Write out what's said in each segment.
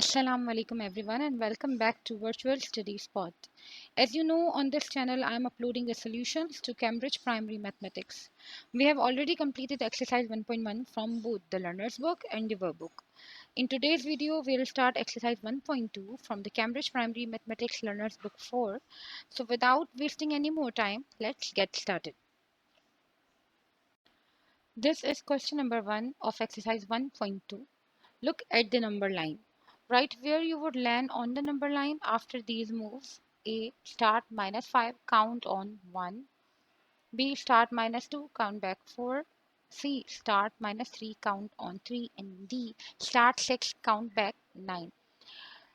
Assalamu alaikum everyone and welcome back to Virtual Study Spot. As you know, on this channel I am uploading the solutions to Cambridge Primary Mathematics. We have already completed exercise 1.1 from both the learner's book and the workbook. In today's video, we will start exercise 1.2 from the Cambridge Primary Mathematics Learner's Book 4. So without wasting any more time, let's get started. This is question number 1 of exercise 1.2. Look at the number line. Write where you would land on the number line after these moves. A. Start -5, count on 1. B. Start -2, count back 4. C. Start -3, count on 3. And D. Start 6, count back 9.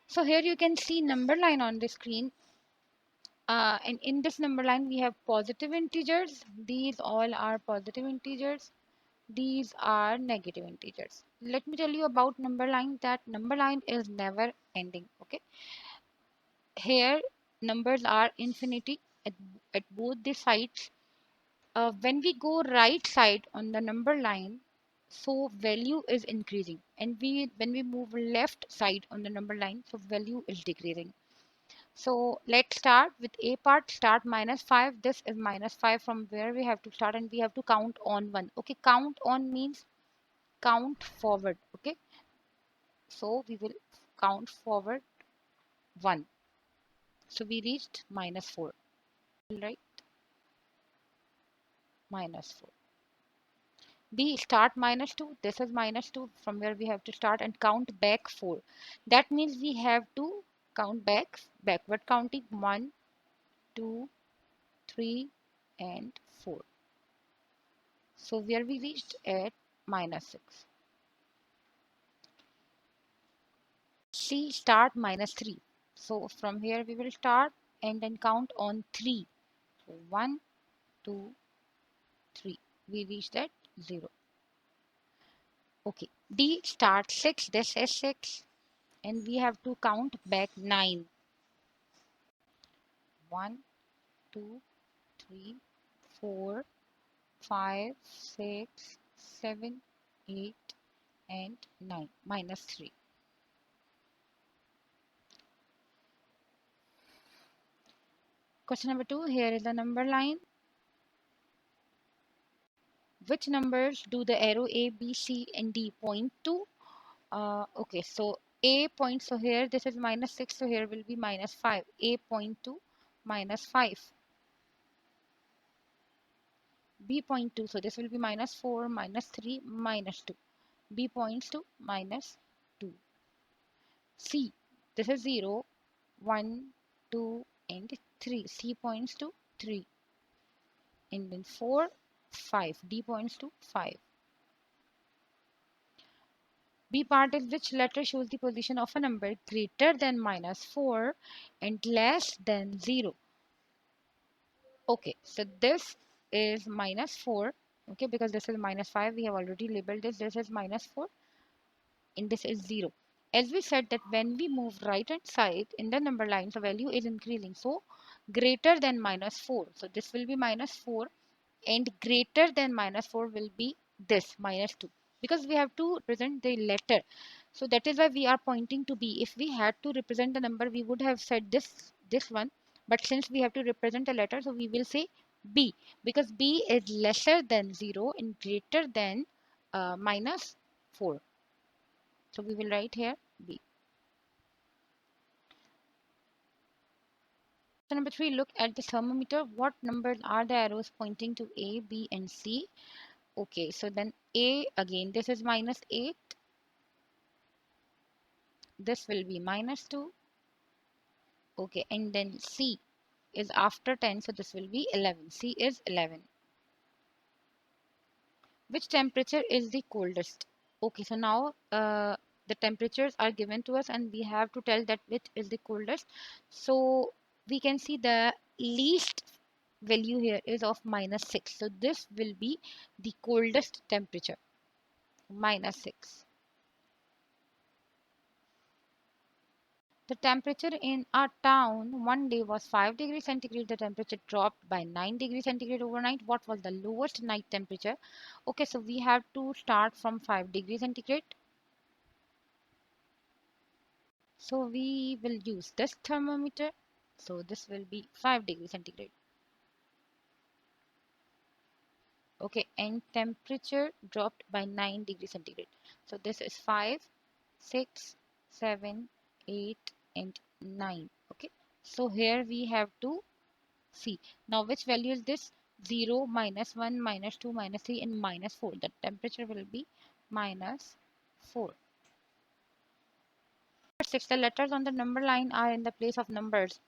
So here you can see number line on the screen. And in this number line we have positive integers. These all are positive integers. These are negative integers. Let me tell you about number line, that number line is never ending. Okay, here numbers are infinity at both the sides. When we go right side on the number line, so value is increasing, and when we move left side on the number line, so value is decreasing. So let's start with A part. Start -5. This is -5 from where we have to start, and we have to count on 1. Okay, count on means count forward. Okay, so we will count forward 1. So we reached -4, right? -4. B, start -2. This is -2 from where we have to start and count back 4. That means we have to count backward counting 1, 2, 3 and 4. So where we reached at -6. C, start -3. So from here we will start and then count on 3. So 1, 2, 3. We reached at 0. Okay. D, start 6. This is 6. And we have to count back 9. 1, 2, 3, 4, 5, 6, 7, 8 and 9. -3. Question number 2. Here is the number line. Which numbers do the arrow A, B, C and D point to? Okay, so A point, so here this is -6, so here will be -5. A point to -5. B point 2, so this will be -4, -3, -2. B points to -2. C, this is 0, 1, 2 and 3. C points to 3. And then 4, 5. D points to 5. B part is which letter shows the position of a number greater than -4 and less than 0. Okay, so this is -4. Okay, because this is -5, we have already labeled this. This is -4 and this is 0. As we said that when we move right hand side in the number line, the value is increasing. So greater than -4. So this will be -4 and greater than -4 will be this -2, because we have to represent the letter. So that is why we are pointing to B. If we had to represent the number, we would have said this one. But since we have to represent a letter, so we will say B, because B is lesser than 0 and greater than -4. So we will write here B. So number 3, look at the thermometer. What numbers are the arrows pointing to A, B and C? Okay, so then A, again this is -8. This will be -2. Okay, and then C is after 10, so this will be 11. C is 11. Which temperature is the coldest? Okay, so now the temperatures are given to us and we have to tell that which is the coldest. So we can see the least value here is of -6. So this will be the coldest temperature, -6. The temperature in our town one day was 5 degrees centigrade. The temperature dropped by 9 degrees centigrade overnight. What was the lowest night temperature? Okay, so we have to start from 5 degrees centigrade. So we will use this thermometer. So this will be 5 degrees centigrade. Okay, and temperature dropped by 9 degrees centigrade. So this is 5, 6, 7, 8, and 9. Okay, so here we have to see. Now which value is this? 0, -1, -2, -3, and -4. The temperature will be -4. 6. The letters on the number line are in the place of numbers.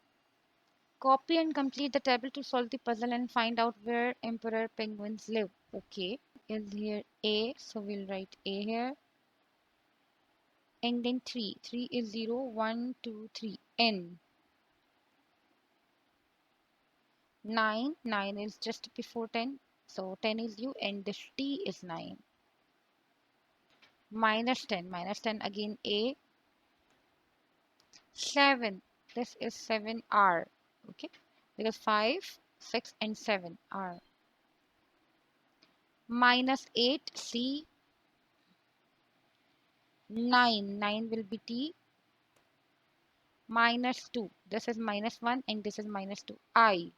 Copy and complete the table to solve the puzzle and find out where emperor penguins live. Okay, is here A, so we'll write A here. And then 3. 3 is 0, 1, 2, 3. N. 9. 9 is just before 10. So 10 is U and this T is 9. -10. -10 again A. 7. This is 7R. Okay. Because 5, 6 and 7 are. -8 C. 9. 9 will be T. -2. This is -1 and this is -2. I.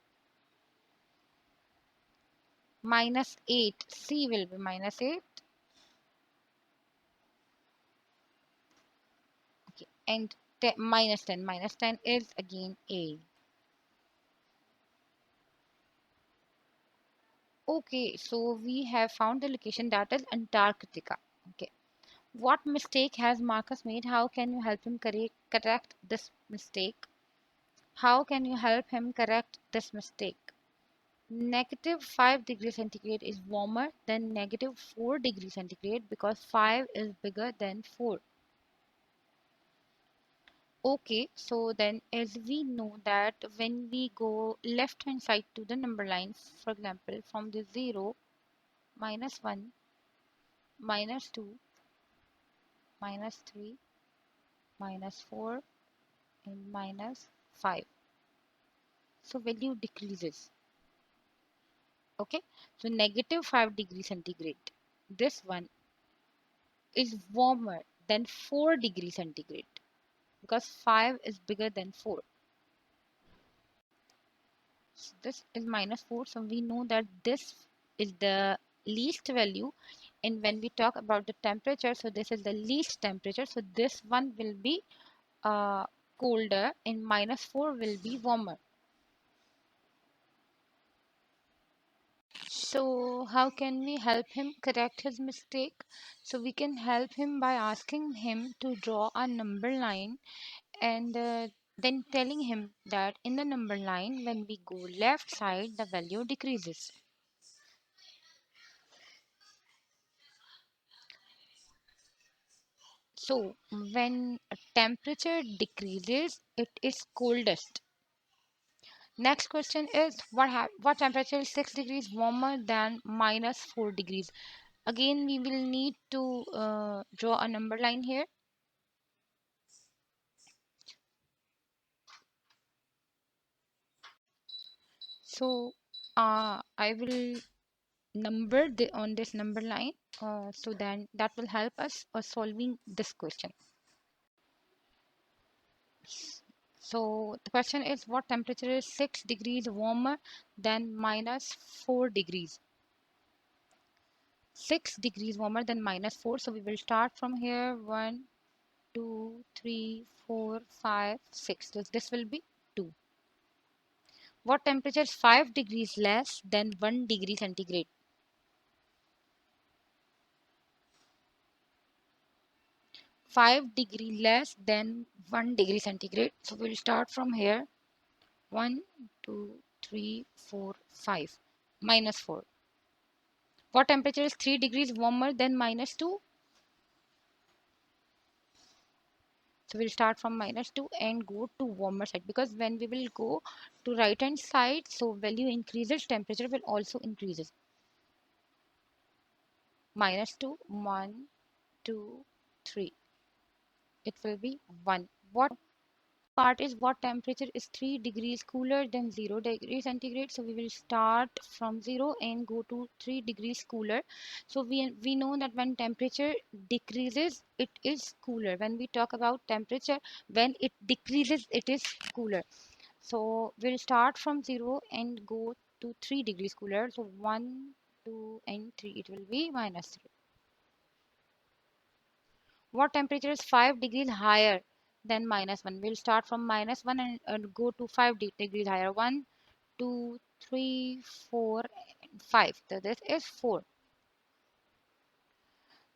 -8. C will be -8. Okay. And -10. -10 is again A. Okay. So we have found the location, that is Antarctica. Okay. What mistake has Marcus made? How can you help him correct this mistake? How can you help him correct this mistake? -5 degrees centigrade is warmer than -4 degrees centigrade because 5 is bigger than 4. Okay, so then as we know that when we go left hand side to the number lines, for example, from the 0, -1, -2, -3, -4, and -5. So value decreases. Okay, so -5 degrees centigrade. This one is warmer than 4 degrees centigrade because 5 is bigger than 4. So this is -4. So we know that this is the least value. And when we talk about the temperature, so this is the least temperature. So this one will be uh, colder and -4 will be warmer. So how can we help him correct his mistake? So we can help him by asking him to draw a number line and then telling him that in the number line when we go left side the value decreases. So when a temperature decreases it is coldest. Next question is what temperature is 6 degrees warmer than -4 degrees. Again we will need to draw a number line here. So I will number on this number line so then that will help us solving this question. So the question is what temperature is 6 degrees warmer than -4 degrees? 6 degrees warmer than -4. So we will start from here. 1, 2, 3, 4, 5, 6. So this will be 2. What temperature is 5 degrees less than 1 degree centigrade? 5 degree less than 1 degree centigrade. So we'll start from here. 1, 2, 3, 4, 5. -4. What temperature is 3 degrees warmer than -2? So we'll start from -2 and go to warmer side because when we will go to right hand side, so value increases, temperature will also increases. -2, 1, 2, 3. It will be 1. What? part is what temperature is 3 degrees cooler than 0 degrees centigrade. So we will start from 0 and go to 3 degrees cooler. So we know that when temperature decreases, it is cooler. When we talk about temperature, when it decreases, it is cooler. So we'll start from 0 and go to 3 degrees cooler. So 1, 2, and 3. It will be minus 3. What temperature is 5 degrees higher than minus 1? We'll start from minus 1 and go to 5 degrees higher. 1, 2, 3, 4, and 5. So this is 4.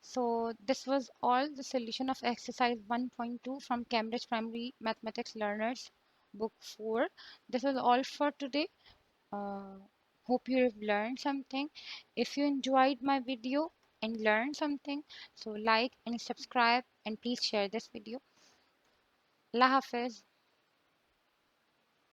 So this was all the solution of exercise 1.2 from Cambridge Primary Mathematics Learners book 4. This was all for today. Uh, Hope you have learned something. If you enjoyed my video and learned something, so like and subscribe and please share this video. Allah Hafiz.